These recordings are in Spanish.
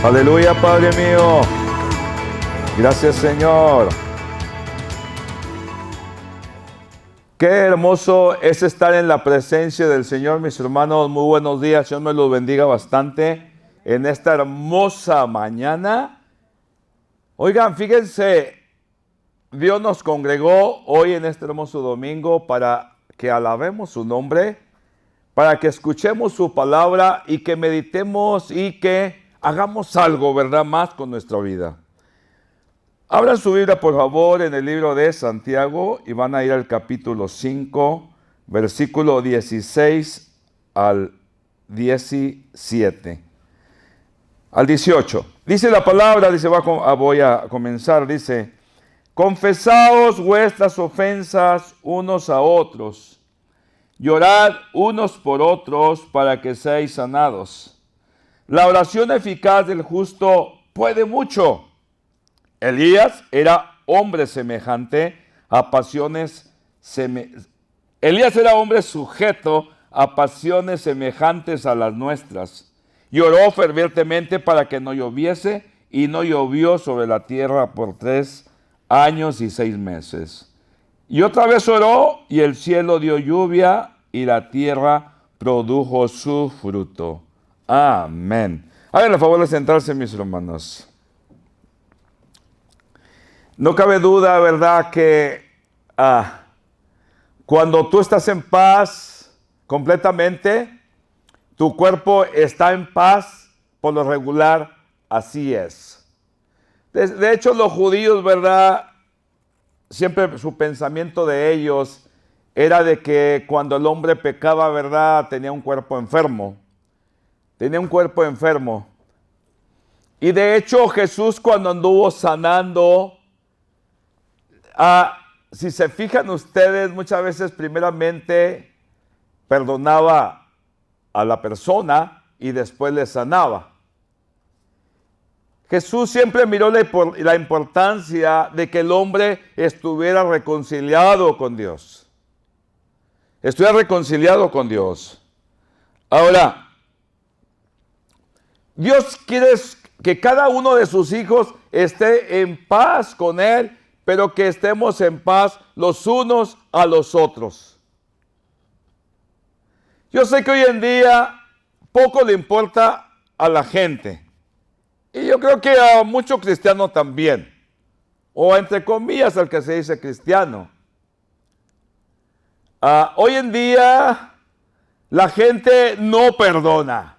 Aleluya, Padre mío. Gracias, Señor. Qué hermoso es estar en la presencia del Señor, mis hermanos. Muy buenos días. Dios me los bendiga bastante en esta hermosa mañana. Oigan, fíjense, Dios nos congregó hoy en este hermoso domingo para que alabemos su nombre, para que escuchemos su palabra y que meditemos y que hagamos algo, ¿verdad?, más con nuestra vida. Abran su Biblia, por favor, en el libro de Santiago y van a ir al capítulo 5, versículo 16 al 17. Al 18. Dice la palabra, voy a comenzar, dice: confesaos vuestras ofensas unos a otros, llorad unos por otros para que seáis sanados. La oración eficaz del justo puede mucho. Elías era hombre semejante a pasiones Elías era hombre sujeto a pasiones semejantes a las nuestras, y oró fervientemente para que no lloviese, y no llovió sobre la tierra por 3 años y 6 meses. Y otra vez oró, y el cielo dio lluvia, y la tierra produjo su fruto. Amén. Hagan el favor de sentarse, mis hermanos. No cabe duda, ¿verdad?, que cuando tú estás en paz completamente, tu cuerpo está en paz, por lo regular, así es. De hecho, los judíos, ¿verdad?, siempre su pensamiento de ellos era de que cuando el hombre pecaba, ¿verdad?, tenía un cuerpo enfermo. Y de hecho, Jesús, cuando anduvo sanando, si se fijan ustedes, muchas veces primeramente perdonaba a la persona y después le sanaba. Jesús siempre miró la importancia de que el hombre estuviera reconciliado con Dios. Ahora, Dios quiere que cada uno de sus hijos esté en paz con Él, pero que estemos en paz los unos a los otros. Yo sé que hoy en día poco le importa a la gente. Y yo creo que a muchos cristianos también. O entre comillas al que se dice cristiano. Hoy en día la gente no perdona.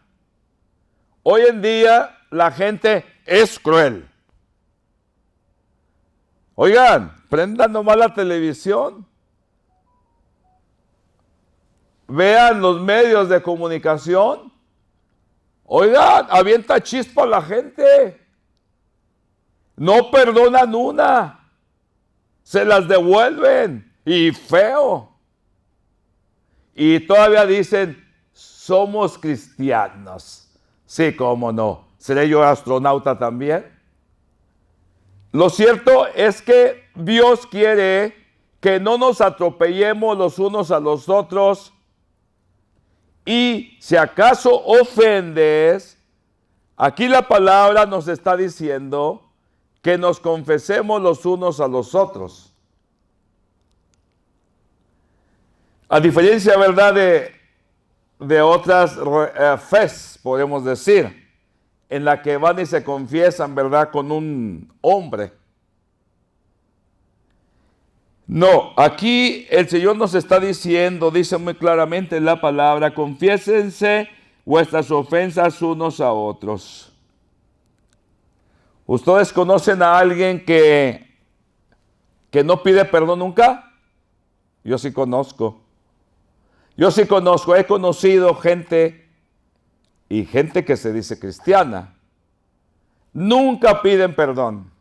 Hoy en día la gente es cruel. Oigan, prendan nomás la televisión. Vean los medios de comunicación. Oigan, avienta chispa a la gente. No perdonan una. Se las devuelven. Y feo. Y todavía dicen, somos cristianos. Sí, cómo no. ¿Seré yo astronauta también? Lo cierto es que Dios quiere que no nos atropellemos los unos a los otros, y si acaso ofendes, aquí la palabra nos está diciendo que nos confesemos los unos a los otros. A diferencia, ¿verdad?, de otras fes, podemos decir, en la que van y se confiesan, ¿verdad?, con un hombre. No, aquí el Señor nos está diciendo, dice muy claramente la palabra: confiésense vuestras ofensas unos a otros. ¿Ustedes conocen a alguien que no pide perdón nunca? Yo sí conozco, he conocido gente que se dice cristiana. Nunca piden perdón.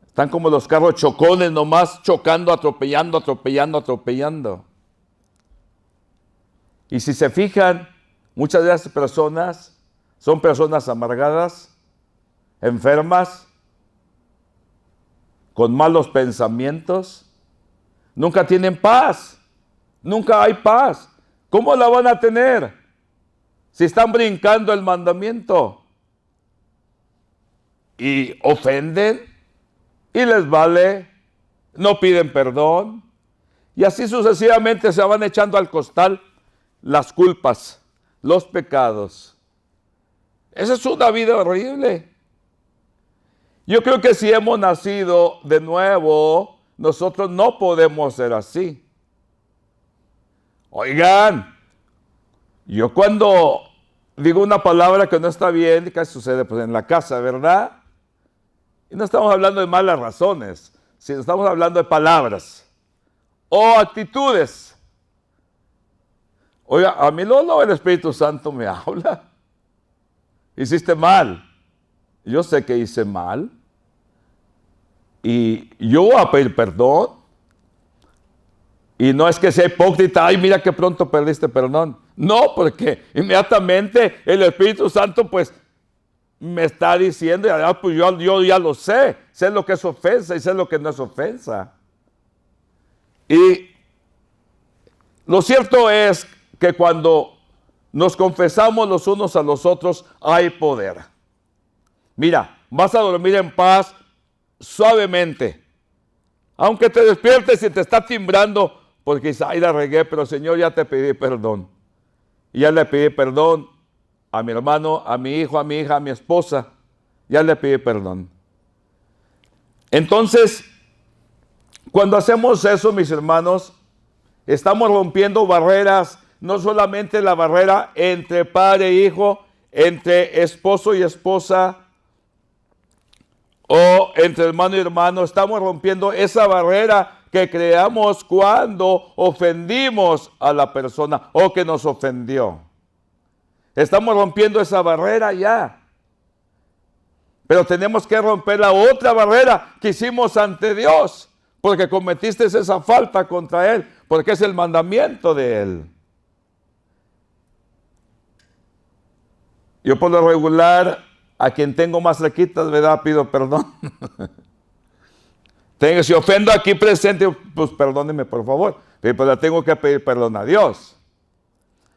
Están como los carros chocones, nomás chocando, atropellando. Y si se fijan, muchas de esas personas son personas amargadas, enfermas, con malos pensamientos. Nunca tienen paz. Nunca hay paz. ¿Cómo la van a tener? Si están brincando el mandamiento y ofenden y les vale, no piden perdón. Y así sucesivamente se van echando al costal las culpas, los pecados. Esa es una vida horrible. Yo creo que si hemos nacido de nuevo, nosotros no podemos ser así. Oigan, yo cuando digo una palabra que no está bien, ¿qué sucede? Pues en la casa, ¿verdad? Y no estamos hablando de malas razones, sino estamos hablando de palabras o actitudes. Oiga, a mí no el Espíritu Santo me habla. Hiciste mal. Yo sé que hice mal. Y yo voy a pedir perdón. Y no es que sea hipócrita, ay, mira que pronto perdiste perdón. No, porque inmediatamente el Espíritu Santo pues me está diciendo, pues yo ya lo sé lo que es ofensa y sé lo que no es ofensa. Y lo cierto es que cuando nos confesamos los unos a los otros, hay poder. Mira, vas a dormir en paz suavemente. Aunque te despiertes y te está timbrando, porque dices, ay, la regué, pero Señor, ya te pedí perdón. Y ya le pedí perdón a mi hermano, a mi hijo, a mi hija, a mi esposa. Ya le pedí perdón. Entonces, cuando hacemos eso, mis hermanos, estamos rompiendo barreras, no solamente la barrera entre padre e hijo, entre esposo y esposa, o entre hermano y hermano, estamos rompiendo esa barrera que creamos cuando ofendimos a la persona o que nos ofendió. Estamos rompiendo esa barrera ya. Pero tenemos que romper la otra barrera que hicimos ante Dios, porque cometiste esa falta contra Él, porque es el mandamiento de Él. Yo por lo regular, a quien tengo más cerquita, ¿verdad? Pido perdón. Si ofendo aquí presente, pues perdóneme por favor. Pero le tengo que pedir perdón a Dios.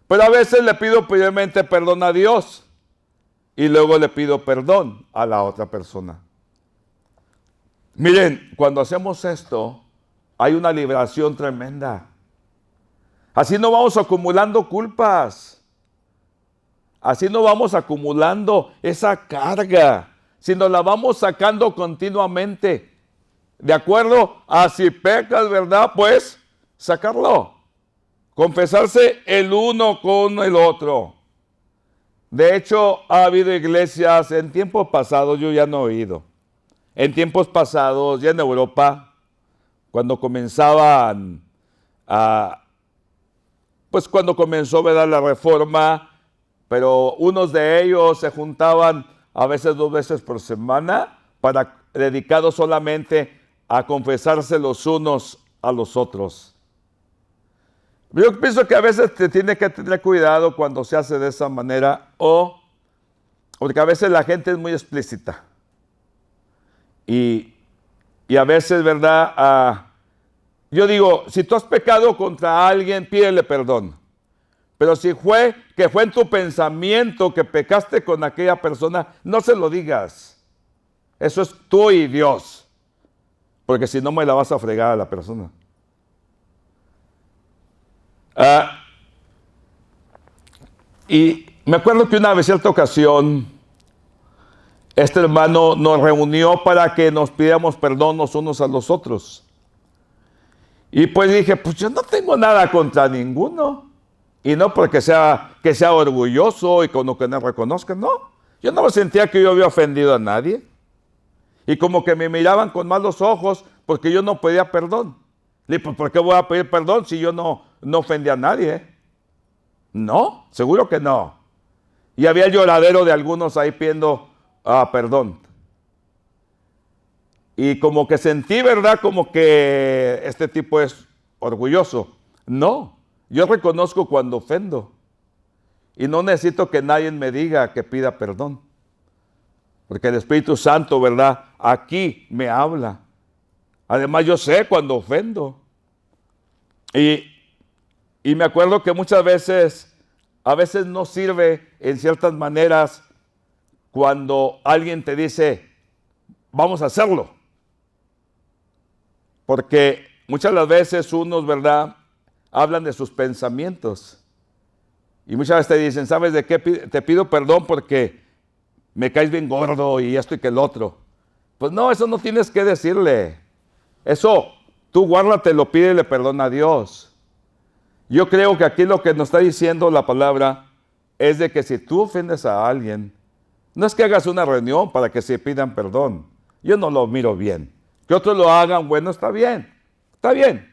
Pero a veces le pido primeramente perdón a Dios y luego le pido perdón a la otra persona. Miren, cuando hacemos esto, hay una liberación tremenda. Así no vamos acumulando culpas. Así no vamos acumulando esa carga, sino la vamos sacando continuamente. De acuerdo a si pecas, ¿verdad? Pues sacarlo. Confesarse el uno con el otro. De hecho, ha habido iglesias en tiempos pasados, yo ya no he oído. En tiempos pasados, ya en Europa, cuando comenzaban pues cuando comenzó, ¿verdad?, la reforma, pero unos de ellos se juntaban a veces 2 veces por semana dedicados solamente a confesarse los unos a los otros. Yo pienso que a veces te tiene que tener cuidado cuando se hace de esa manera porque a veces la gente es muy explícita. Y a veces, ¿verdad? Yo digo, si tú has pecado contra alguien, pídele perdón. Pero si fue en tu pensamiento que pecaste con aquella persona, no se lo digas. Eso es tú y Dios. Porque si no, me la vas a fregar a la persona. Y me acuerdo que una vez, cierta ocasión, este hermano nos reunió para que nos pidiéramos perdón los unos a los otros. Y pues dije, pues yo no tengo nada contra ninguno. Y no porque sea orgulloso y con lo que no reconozca, no. Yo no me sentía que yo había ofendido a nadie. Y como que me miraban con malos ojos porque yo no pedía perdón. Le dije, pues ¿por qué voy a pedir perdón si yo no ofendí a nadie? No, seguro que no. Y había lloradero de algunos ahí pidiendo perdón. Y como que sentí, ¿verdad?, como que este tipo es orgulloso. No, yo reconozco cuando ofendo. Y no necesito que nadie me diga que pida perdón. Porque el Espíritu Santo, ¿verdad?, aquí me habla. Además, yo sé cuando ofendo. Y me acuerdo que muchas veces a veces no sirve en ciertas maneras cuando alguien te dice, vamos a hacerlo. Porque muchas de las veces unos, ¿verdad?, hablan de sus pensamientos. Y muchas veces te dicen, ¿sabes de qué? Te pido perdón porque me caes bien gordo y esto y que el otro. Pues no, eso no tienes que decirle. Eso, tú guárdatelo, pídele perdón a Dios. Yo creo que aquí lo que nos está diciendo la palabra es de que si tú ofendes a alguien, no es que hagas una reunión para que se pidan perdón. Yo no lo miro bien. Que otros lo hagan, bueno, está bien. Está bien.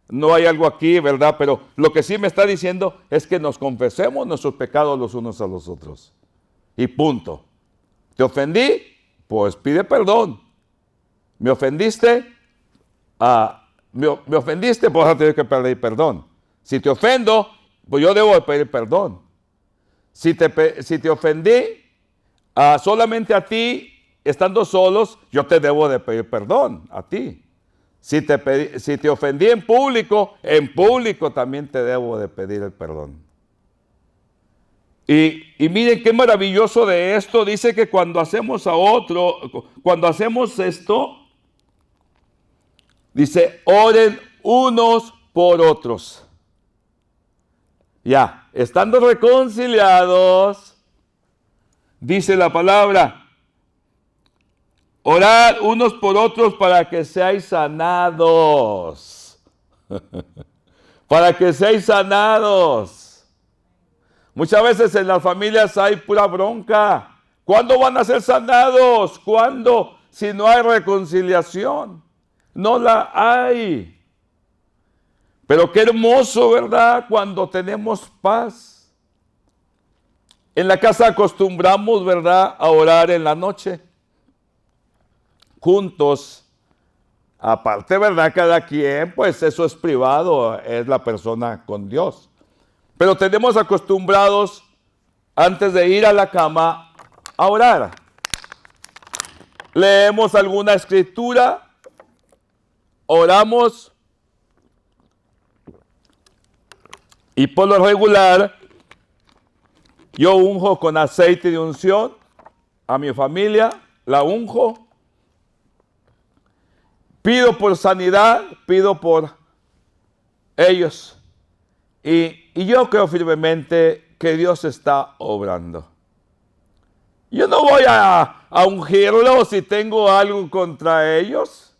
No hay algo aquí, ¿verdad? Pero lo que sí me está diciendo es que nos confesemos nuestros pecados los unos a los otros. Y punto. ¿Te ofendí? Pues pide perdón. ¿Me ofendiste? Me ofendiste, pues vas a tener que pedir perdón. Si te ofendo, pues yo debo de pedir perdón. Si te ofendí solamente a ti, estando solos, yo te debo de pedir perdón a ti. Si te ofendí en público también te debo de pedir el perdón. Y miren qué maravilloso de esto. Dice que cuando hacemos esto, dice, oren unos por otros. Ya, estando reconciliados, dice la palabra, orad unos por otros para que seáis sanados. Para que seáis sanados. Muchas veces en las familias hay pura bronca. ¿Cuándo van a ser sanados? ¿Cuándo? Si no hay reconciliación. No la hay. Pero qué hermoso, ¿verdad? Cuando tenemos paz. En la casa acostumbramos, ¿verdad?, a orar en la noche. Juntos. Aparte, ¿verdad? Cada quien, pues eso es privado, es la persona con Dios. Pero tenemos acostumbrados, antes de ir a la cama, a orar. Leemos alguna escritura, oramos, y por lo regular, yo unjo con aceite de unción a mi familia, la unjo. Pido por sanidad, pido por ellos. Y yo creo firmemente que Dios está obrando. Yo no voy a ungirlos si tengo algo contra ellos.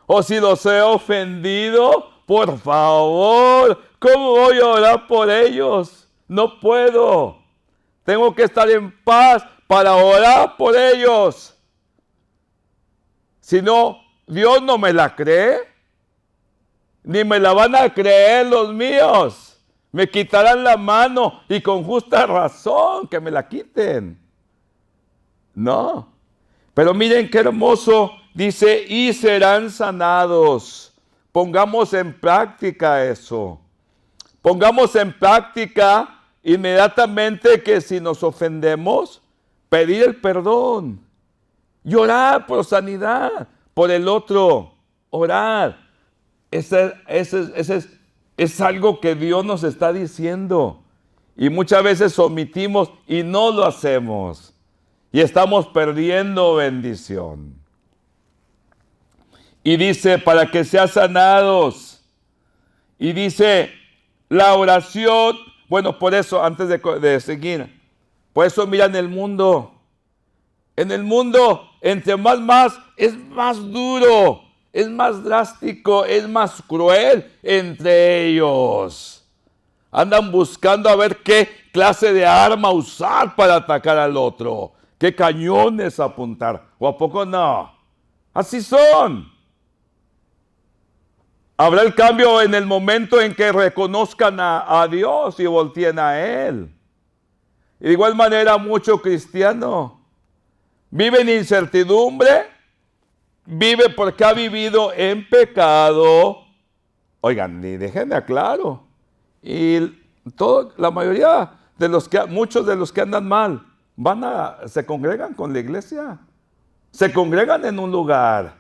O si los he ofendido, por favor, ¿cómo voy a orar por ellos? No puedo. Tengo que estar en paz para orar por ellos. Si no, Dios no me la cree, ni me la van a creer los míos. Me quitarán la mano y con justa razón que me la quiten. No. Pero miren qué hermoso, dice, y serán sanados. Pongamos en práctica eso. Pongamos en práctica inmediatamente que si nos ofendemos, pedir el perdón. Y orar por sanidad. Por el otro, orar. Ese es algo que Dios nos está diciendo. Y muchas veces omitimos y no lo hacemos. Y estamos perdiendo bendición. Y dice, para que sean sanados. Y dice, la oración, bueno, por eso, antes de seguir, por eso miran el mundo. En el mundo, entre más, es más duro, es más drástico, es más cruel entre ellos. Andan buscando a ver qué clase de arma usar para atacar al otro, qué cañones apuntar, o a poco no. Así son. Habrá el cambio en el momento en que reconozcan a Dios y volteen a Él. Y de igual manera, mucho cristiano vive en incertidumbre, vive porque ha vivido en pecado. Oigan, y déjenme aclaro. Y la mayoría de muchos de los que andan mal, se congregan con la iglesia. Se congregan en un lugar.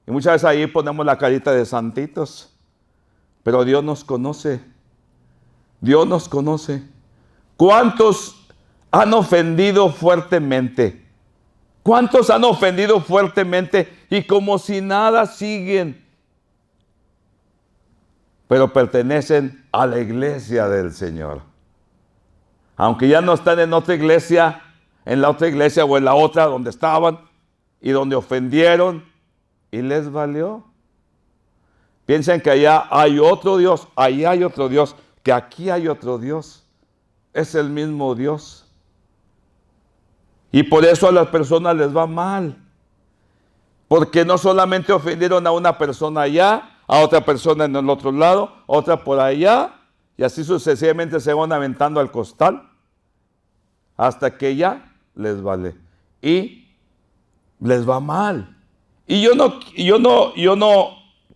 Y muchas veces ahí ponemos la carita de santitos. Pero Dios nos conoce. Dios nos conoce. ¿Cuántos han ofendido fuertemente? ¿Cuántos han ofendido fuertemente y como si nada siguen? Pero pertenecen a la iglesia del Señor. Aunque ya no están en otra iglesia, en la otra iglesia o en la otra donde estaban y donde ofendieron y les valió. Piensan que allá hay otro Dios, allá hay otro Dios, que aquí hay otro Dios. Es el mismo Dios. Y por eso a las personas les va mal. Porque no solamente ofendieron a una persona allá, a otra persona en el otro lado, otra por allá, y así sucesivamente se van aventando al costal, hasta que ya les vale. Y les va mal. Y yo no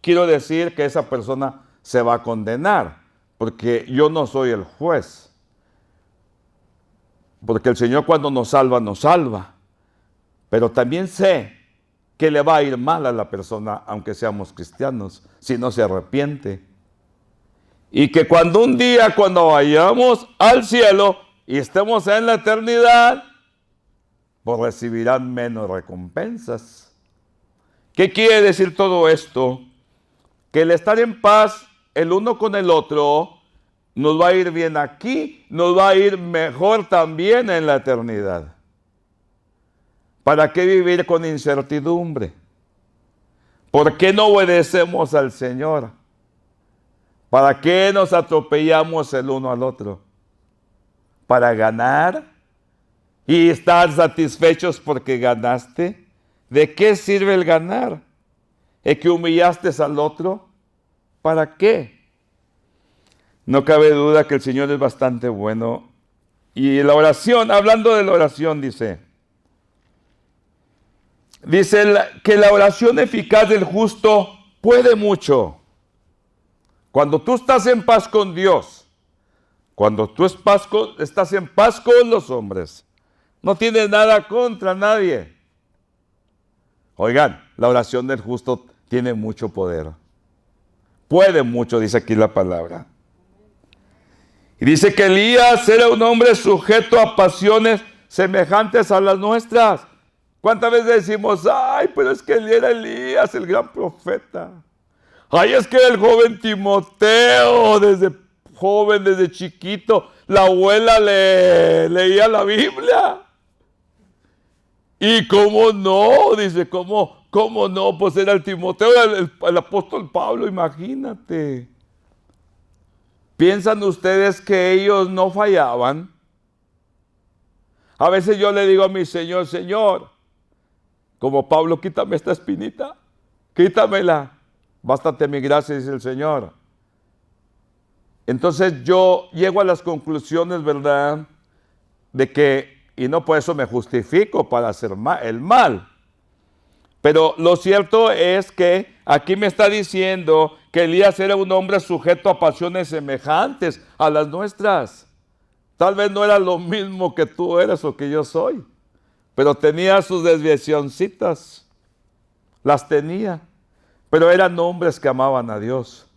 quiero decir que esa persona se va a condenar, porque yo no soy el juez. Porque el Señor cuando nos salva, nos salva. Pero también sé que le va a ir mal a la persona, aunque seamos cristianos, si no se arrepiente. Y que cuando un día, cuando vayamos al cielo y estemos en la eternidad, pues recibirán menos recompensas. ¿Qué quiere decir todo esto? Que el estar en paz el uno con el otro nos va a ir bien aquí, nos va a ir mejor también en la eternidad. ¿Para qué vivir con incertidumbre? ¿Por qué no obedecemos al Señor? ¿Para qué nos atropellamos el uno al otro? ¿Para ganar y estar satisfechos porque ganaste? ¿De qué sirve el ganar? ¿Es que humillaste al otro? ¿Para qué? No cabe duda que el Señor es bastante bueno. Y la oración, hablando de la oración, dice que la oración eficaz del justo puede mucho. Cuando tú estás en paz con Dios, cuando tú estás en paz con los hombres, no tienes nada contra nadie. Oigan, la oración del justo tiene mucho poder. Puede mucho, dice aquí la palabra. Y dice que Elías era un hombre sujeto a pasiones semejantes a las nuestras. ¿Cuántas veces decimos, ay, pero es que él era Elías, el gran profeta? Ay, es que era el joven Timoteo, desde joven, desde chiquito, la abuela le leía la Biblia. Y cómo no, dice, cómo no, pues era el Timoteo, era el apóstol Pablo, imagínate. ¿Piensan ustedes que ellos no fallaban? A veces yo le digo a mi Señor, Señor, como Pablo, quítame esta espinita, quítamela. Bástate mi gracia, dice el Señor. Entonces yo llego a las conclusiones, ¿verdad? De que, y no por eso me justifico para hacer el mal. Pero lo cierto es que aquí me está diciendo que Elías era un hombre sujeto a pasiones semejantes a las nuestras. Tal vez no era lo mismo que tú eres o que yo soy, pero tenía sus desviacioncitas. Las tenía. Pero eran hombres que amaban a Dios.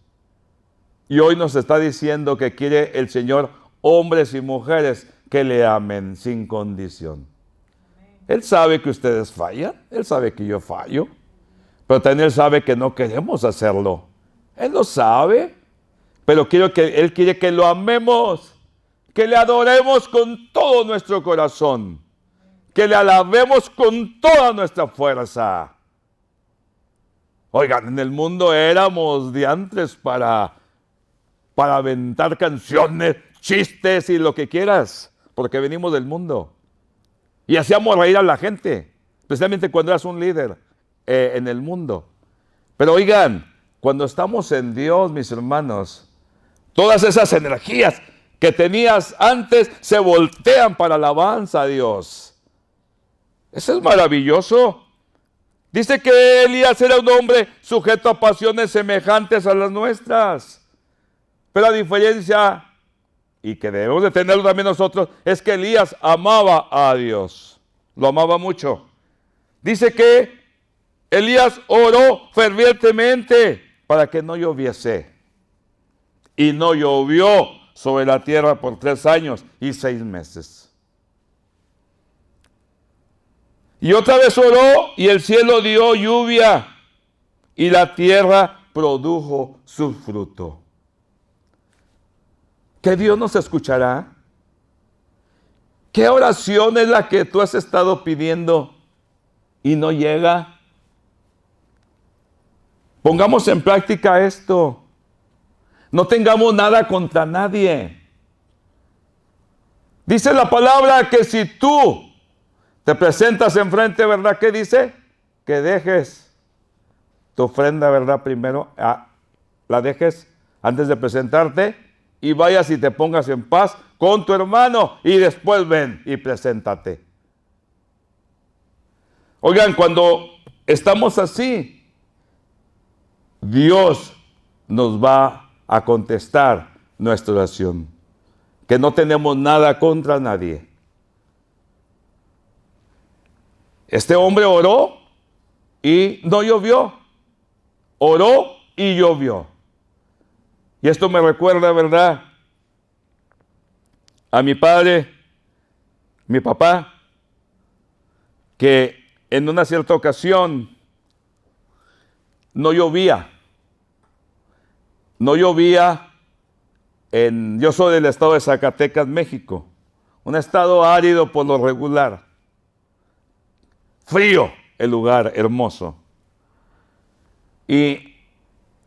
Y hoy nos está diciendo que quiere el Señor hombres y mujeres que le amen sin condición. Él sabe que ustedes fallan, Él sabe que yo fallo, pero también Él sabe que no queremos hacerlo. Él lo sabe, pero Él quiere que lo amemos, que le adoremos con todo nuestro corazón, que le alabemos con toda nuestra fuerza. Oigan, en el mundo éramos diantres para aventar canciones, chistes y lo que quieras, porque venimos del mundo. Y hacíamos reír a la gente, especialmente cuando eras un líder en el mundo. Pero oigan, cuando estamos en Dios, mis hermanos, todas esas energías que tenías antes se voltean para alabanza a Dios. Eso es maravilloso. Dice que Elías era un hombre sujeto a pasiones semejantes a las nuestras. Pero la diferencia, y que debemos de tenerlo también nosotros, es que Elías amaba a Dios. Lo amaba mucho. Dice que Elías oró fervientemente para que no lloviese. Y no llovió sobre la tierra por 3 años y 6 meses. Y otra vez oró, y el cielo dio lluvia, y la tierra produjo su fruto. ¿Que Dios nos escuchará? ¿Qué oración es la que tú has estado pidiendo y no llega? Pongamos en práctica esto. No tengamos nada contra nadie. Dice la palabra que si tú te presentas enfrente, ¿verdad? ¿Qué dice? Que dejes tu ofrenda, ¿verdad? Primero, la dejes antes de presentarte y vayas y te pongas en paz con tu hermano y después ven y preséntate. Oigan, cuando estamos así, Dios nos va a contestar nuestra oración. Que no tenemos nada contra nadie. Este hombre oró y no llovió. Oró y llovió. Y esto me recuerda, ¿verdad?, a mi padre, mi papá, que en una cierta ocasión no llovía. No llovía yo soy del estado de Zacatecas, México. Un estado árido por lo regular. Frío el lugar, hermoso. Y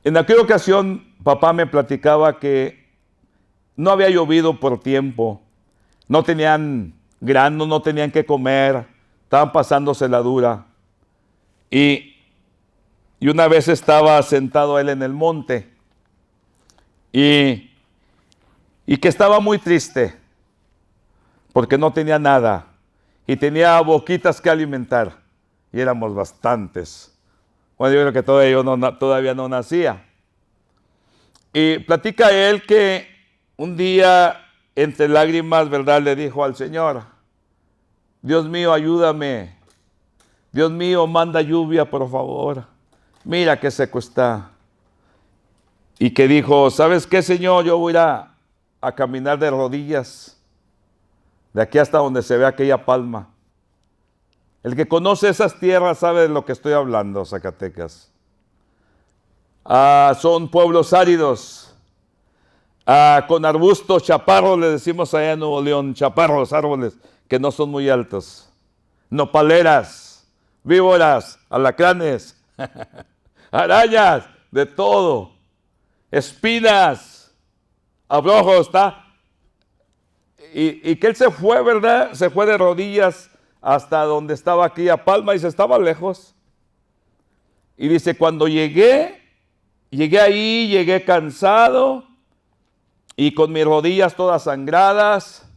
en aquella ocasión, papá me platicaba que no había llovido por tiempo. No tenían grano, no tenían que comer. Estaban pasándose la dura. Y una vez estaba sentado él en el monte. Y que estaba muy triste. Porque no tenía nada. Y tenía boquitas que alimentar. Y éramos bastantes. Bueno, yo creo que todavía no nacía. Y platica él que un día, entre lágrimas, ¿verdad?, le dijo al Señor: Dios mío, ayúdame. Dios mío, manda lluvia, por favor. Mira qué seco está. Y que dijo: ¿sabes qué, Señor? Yo voy a caminar de rodillas. De aquí hasta donde se ve aquella palma. El que conoce esas tierras sabe de lo que estoy hablando, Zacatecas. Son pueblos áridos, con arbustos, chaparros, le decimos allá en Nuevo León, chaparros, árboles que no son muy altos. Nopaleras, víboras, alacranes, arañas, de todo. Espinas, abrojos, ¿está? Y que él se fue, ¿verdad? Se fue de rodillas hasta donde estaba aquella palma y se estaba lejos. Y dice: cuando llegué ahí, llegué cansado y con mis rodillas todas sangradas,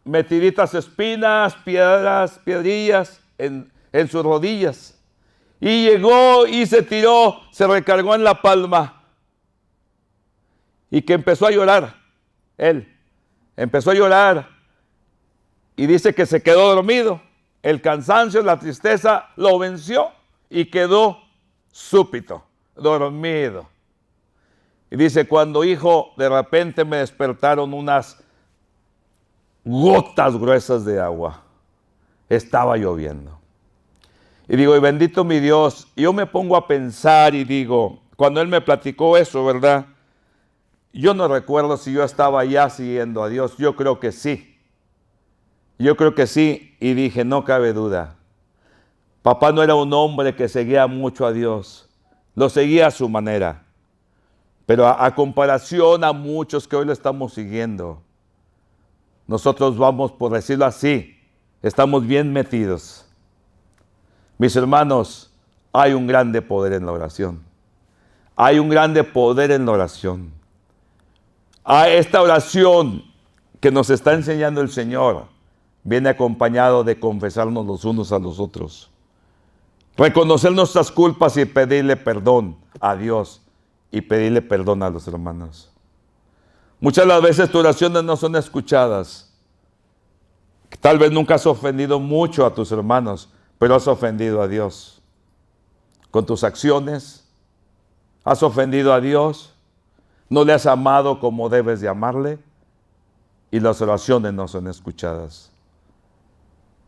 metiditas espinas, piedrillas en sus rodillas. Y llegó y se tiró, se recargó en la palma y que empezó a llorar. Él empezó a llorar y dice que se quedó dormido. El cansancio, la tristeza lo venció y quedó súbito, dormido. Y dice: cuando, hijo, de repente me despertaron unas gotas gruesas de agua. Estaba lloviendo. Y digo: y bendito mi Dios. Y yo me pongo a pensar y digo, cuando él me platicó eso, ¿verdad? Yo no recuerdo si yo estaba ya siguiendo a Dios. Yo creo que sí. Yo creo que sí. Y dije: no cabe duda. Papá no era un hombre que seguía mucho a Dios. Lo seguía a su manera. Pero a comparación a muchos que hoy lo estamos siguiendo, nosotros vamos, por decirlo así, estamos bien metidos. Mis hermanos, hay un grande poder en la oración. Hay un grande poder en la oración. Esta oración que nos está enseñando el Señor viene acompañado de confesarnos los unos a los otros. Reconocer nuestras culpas y pedirle perdón a Dios y pedirle perdón a los hermanos. Muchas de las veces tus oraciones no son escuchadas. Tal vez nunca has ofendido mucho a tus hermanos, pero has ofendido a Dios. Con tus acciones, has ofendido a Dios. no le has amado como debes de amarle y las oraciones no son escuchadas.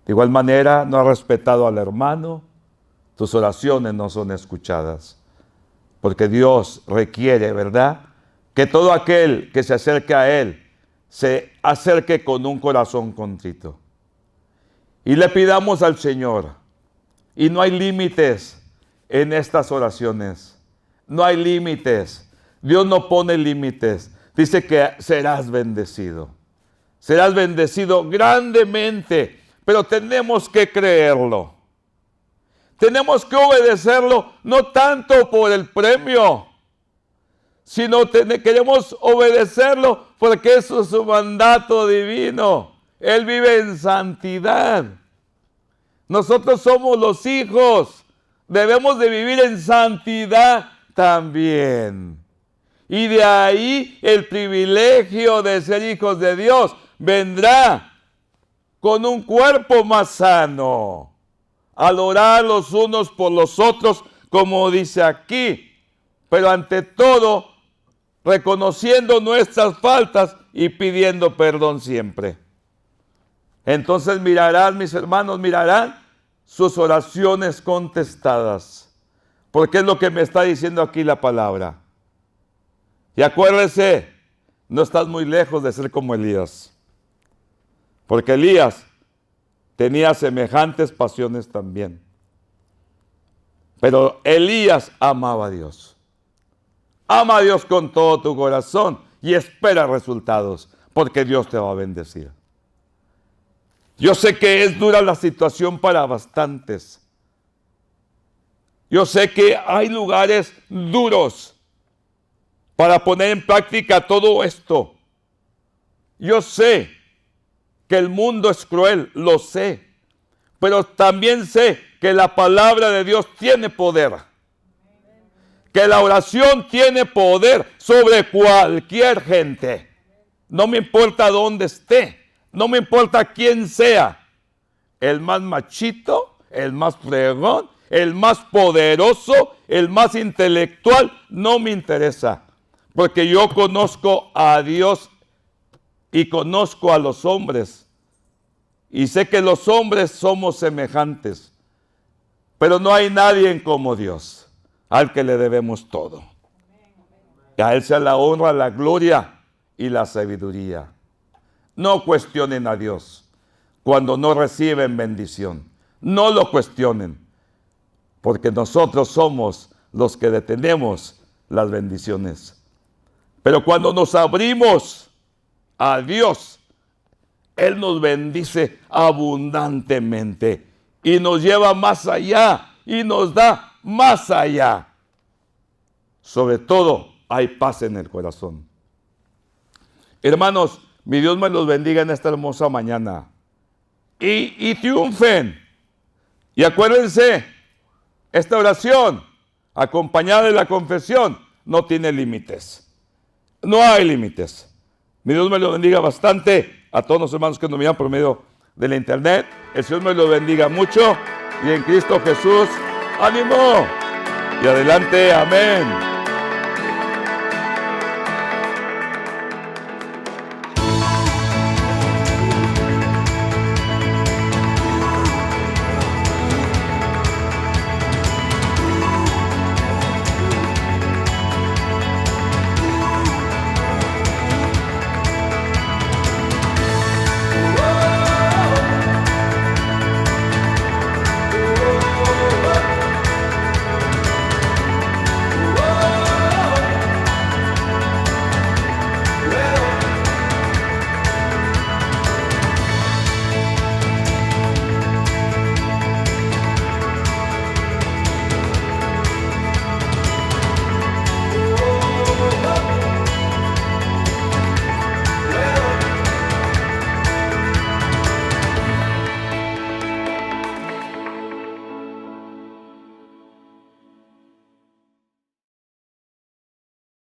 De igual manera, no has respetado al hermano, tus oraciones no son escuchadas. Porque Dios requiere, ¿verdad?, que todo aquel que se acerque a Él se acerque con un corazón contrito. Y le pidamos al Señor, y no hay límites en estas oraciones. No hay límites. Dios no pone límites. Dice que serás bendecido. Serás bendecido grandemente, pero tenemos que creerlo. Tenemos que obedecerlo, no tanto por el premio, sino queremos obedecerlo porque eso es su mandato divino. Él vive en santidad. Nosotros somos los hijos. Debemos de vivir en santidad también. Y de ahí el privilegio de ser hijos de Dios vendrá con un cuerpo más sano. Al orar los unos por los otros, como dice aquí. Pero ante todo, reconociendo nuestras faltas y pidiendo perdón siempre. Entonces mirarán, mis hermanos, mirarán sus oraciones contestadas. Porque es lo que me está diciendo aquí la palabra. Y acuérdese, no estás muy lejos de ser como Elías. Porque Elías tenía semejantes pasiones también. Pero Elías amaba a Dios. Ama a Dios con todo tu corazón y espera resultados, porque Dios te va a bendecir. Yo sé que es dura la situación para bastantes. Yo sé que hay lugares duros para poner en práctica todo esto. Yo sé que el mundo es cruel, lo sé, pero también sé que la palabra de Dios tiene poder. Que la oración tiene poder sobre cualquier gente. No me importa dónde esté, no me importa quién sea. El más machito, el más fregón, el más poderoso, el más intelectual, no me interesa. Porque yo conozco a Dios y conozco a los hombres. Y sé que los hombres somos semejantes. Pero no hay nadie como Dios, al que le debemos todo. Y a Él sea la honra, la gloria y la sabiduría. No cuestionen a Dios cuando no reciben bendición. No lo cuestionen, porque nosotros somos los que detenemos las bendiciones. Pero cuando nos abrimos a Dios, Él nos bendice abundantemente y nos lleva más allá y nos da más allá. Sobre todo, hay paz en el corazón. Hermanos, mi Dios me los bendiga en esta hermosa mañana. Y triunfen. Y acuérdense, esta oración, acompañada de la confesión, no tiene límites. No hay límites. Mi Dios me lo bendiga bastante a todos los hermanos que nos miran por medio de la internet. El Señor me lo bendiga mucho. Y en Cristo Jesús, ánimo. Y adelante, amén.